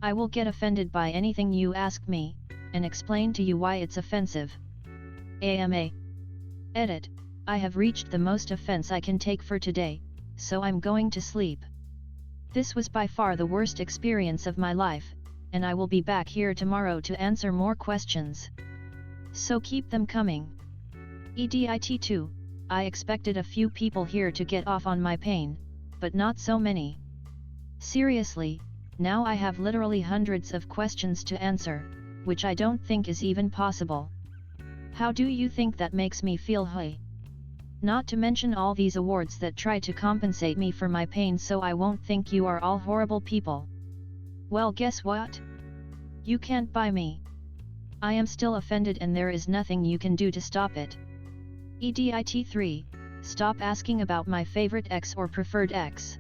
I will get offended by anything you ask me, and explain to you why it's offensive. AMA. Edit. I have reached the most offense I can take for today, so I'm going to sleep. This was by far the worst experience of my life, and I will be back here tomorrow to answer more questions. So keep them coming. EDIT2, I expected a few people here to get off on my pain, but not so many. Seriously, now I have literally hundreds of questions to answer, which I don't think is even possible. How do you think that makes me feel, hey? Not to mention all these awards that try to compensate me for my pain so I won't think you are all horrible people. Well, guess what? You can't buy me. I am still offended and there is nothing you can do to stop it. EDIT3, stop asking about my favorite ex or preferred ex.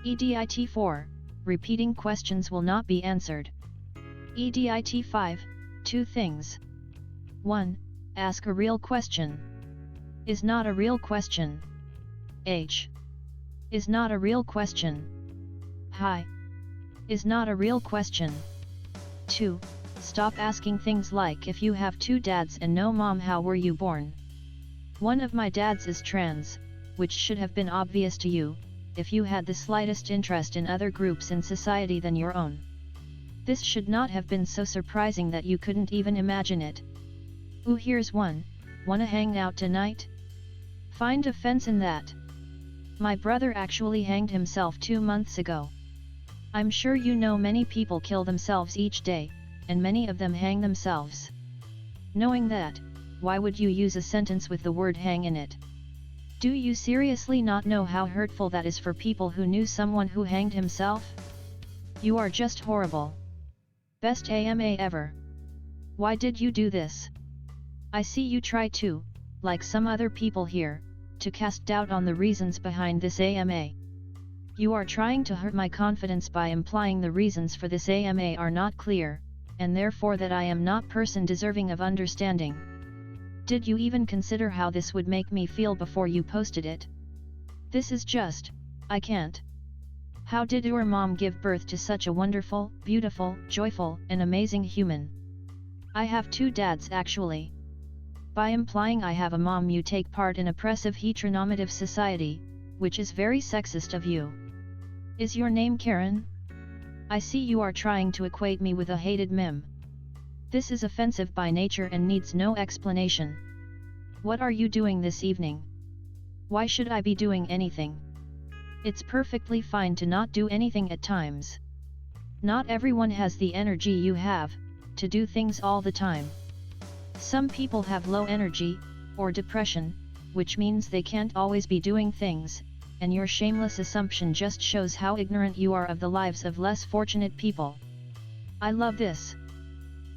EDIT4, repeating questions will not be answered. EDIT5, 2 things. 1. Ask a real question. Is not a real question. H. Is not a real question. Hi. Is not a real question. 2. Stop asking things like if you have 2 dads and no mom, how were you born? One of my dads is trans, which should have been obvious to you, if you had the slightest interest in other groups in society than your own. This should not have been so surprising that you couldn't even imagine it. Ooh, here's one. Wanna hang out tonight? Find offense in that. My brother actually hanged himself 2 months ago. I'm sure you know many people kill themselves each day, and many of them hang themselves. Knowing that, why would you use a sentence with the word hang in it? Do you seriously not know how hurtful that is for people who knew someone who hanged himself? You are just horrible. Best AMA ever. Why did you do this? I see you try to, like some other people here, to cast doubt on the reasons behind this AMA. You are trying to hurt my confidence by implying the reasons for this AMA are not clear, and therefore that I am not person deserving of understanding. Did you even consider how this would make me feel before you posted it? This is just, I can't. How did your mom give birth to such a wonderful, beautiful, joyful, and amazing human? I have 2 dads actually. By implying I have a mom, you take part in oppressive heteronormative society, which is very sexist of you. Is your name Karen? I see you are trying to equate me with a hated meme. This is offensive by nature and needs no explanation. What are you doing this evening? Why should I be doing anything? It's perfectly fine to not do anything at times. Not everyone has the energy you have, to do things all the time. Some people have low energy, or depression, which means they can't always be doing things, and your shameless assumption just shows how ignorant you are of the lives of less fortunate people. I love this.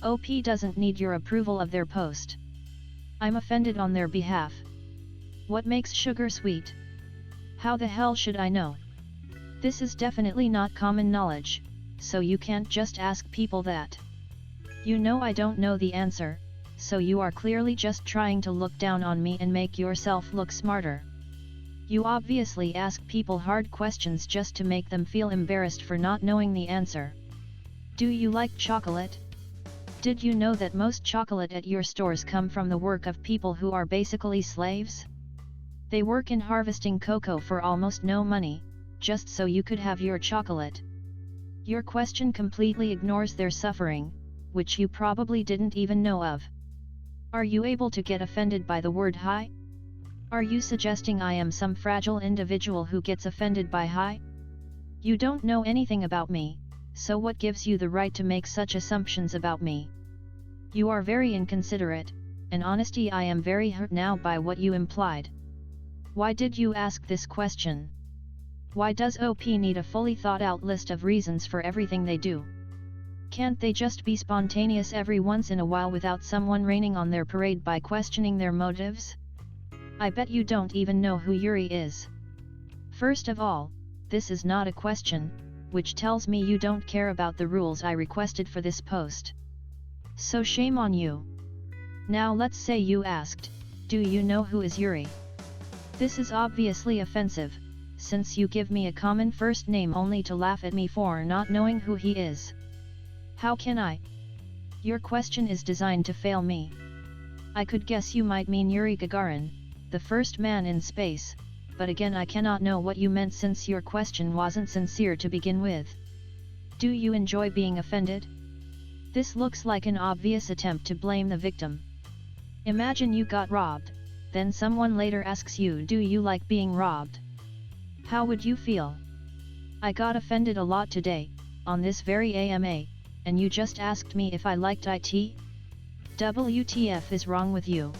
OP doesn't need your approval of their post. I'm offended on their behalf. What makes sugar sweet? How the hell should I know? This is definitely not common knowledge, so you can't just ask people that. You know I don't know the answer, so you are clearly just trying to look down on me and make yourself look smarter. You obviously ask people hard questions just to make them feel embarrassed for not knowing the answer. Do you like chocolate? Did you know that most chocolate at your stores come from the work of people who are basically slaves? They work in harvesting cocoa for almost no money, just so you could have your chocolate. Your question completely ignores their suffering, which you probably didn't even know of. Are you able to get offended by the word hi? Are you suggesting I am some fragile individual who gets offended by hi? You don't know anything about me, so what gives you the right to make such assumptions about me? You are very inconsiderate, and honestly I am very hurt now by what you implied. Why did you ask this question? Why does OP need a fully thought out list of reasons for everything they do? Can't they just be spontaneous every once in a while without someone raining on their parade by questioning their motives? I bet you don't even know who Yuri is. First of all, this is not a question, which tells me you don't care about the rules I requested for this post. So shame on you. Now let's say you asked, do you know who is Yuri? This is obviously offensive, since you give me a common first name only to laugh at me for not knowing who he is. How can I? Your question is designed to fail me. I could guess you might mean Yuri Gagarin, the first man in space, but again I cannot know what you meant since your question wasn't sincere to begin with. Do you enjoy being offended? This looks like an obvious attempt to blame the victim. Imagine you got robbed, then someone later asks you, do you like being robbed? How would you feel? I got offended a lot today, on this very AMA, and you just asked me if I liked it? WTF is wrong with you?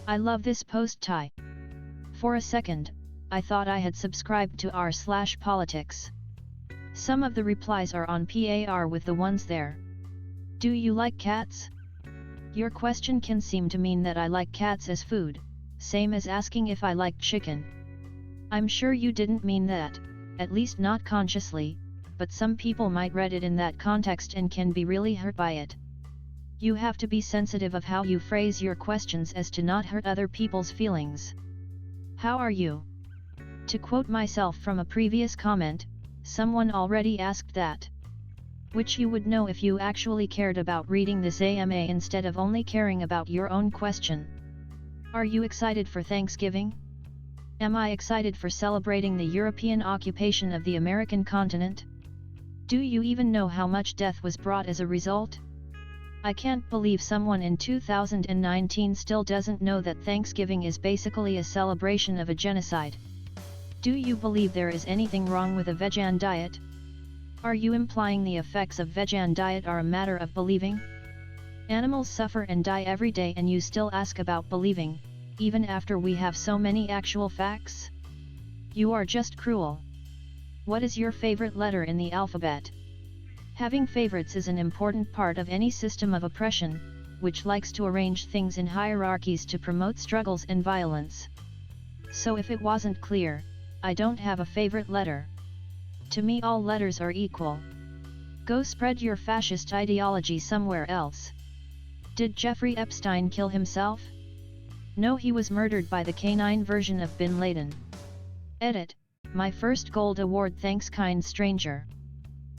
I love this post Ty. For a second, I thought I had subscribed to r/politics. Some of the replies are on par with the ones there. Do you like cats? Your question can seem to mean that I like cats as food, same as asking if I like chicken. I'm sure you didn't mean that, at least not consciously, but some people might read it in that context and can be really hurt by it. You have to be sensitive of how you phrase your questions as to not hurt other people's feelings. How are you? To quote myself from a previous comment, someone already asked that. Which you would know if you actually cared about reading this AMA instead of only caring about your own question. Are you excited for Thanksgiving? Am I excited for celebrating the European occupation of the American continent? Do you even know how much death was brought as a result? I can't believe someone in 2019 still doesn't know that Thanksgiving is basically a celebration of a genocide. Do you believe there is anything wrong with a vegan diet? Are you implying the effects of vegan diet are a matter of believing? Animals suffer and die every day and you still ask about believing, even after we have so many actual facts? You are just cruel. What is your favorite letter in the alphabet? Having favorites is an important part of any system of oppression, which likes to arrange things in hierarchies to promote struggles and violence. So if it wasn't clear, I don't have a favorite letter. To me all letters are equal. Go spread your fascist ideology somewhere else. Did Jeffrey Epstein kill himself? No, he was murdered by the canine version of Bin Laden. Edit, my first gold award thanks kind stranger.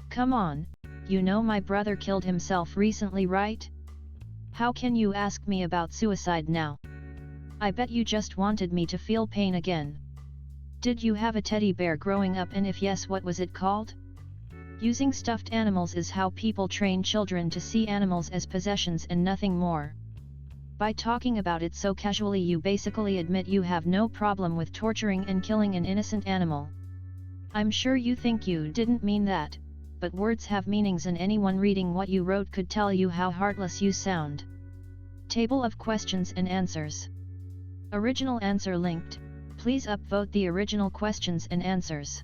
Come on, you know my brother killed himself recently, right? How can you ask me about suicide now? I bet you just wanted me to feel pain again. Did you have a teddy bear growing up, and if yes, what was it called? Using stuffed animals is how people train children to see animals as possessions and nothing more. By talking about it so casually you basically admit you have no problem with torturing and killing an innocent animal. I'm sure you think you didn't mean that, but words have meanings and anyone reading what you wrote could tell you how heartless you sound. Table of questions and answers. Original answer linked. Please upvote the original questions and answers.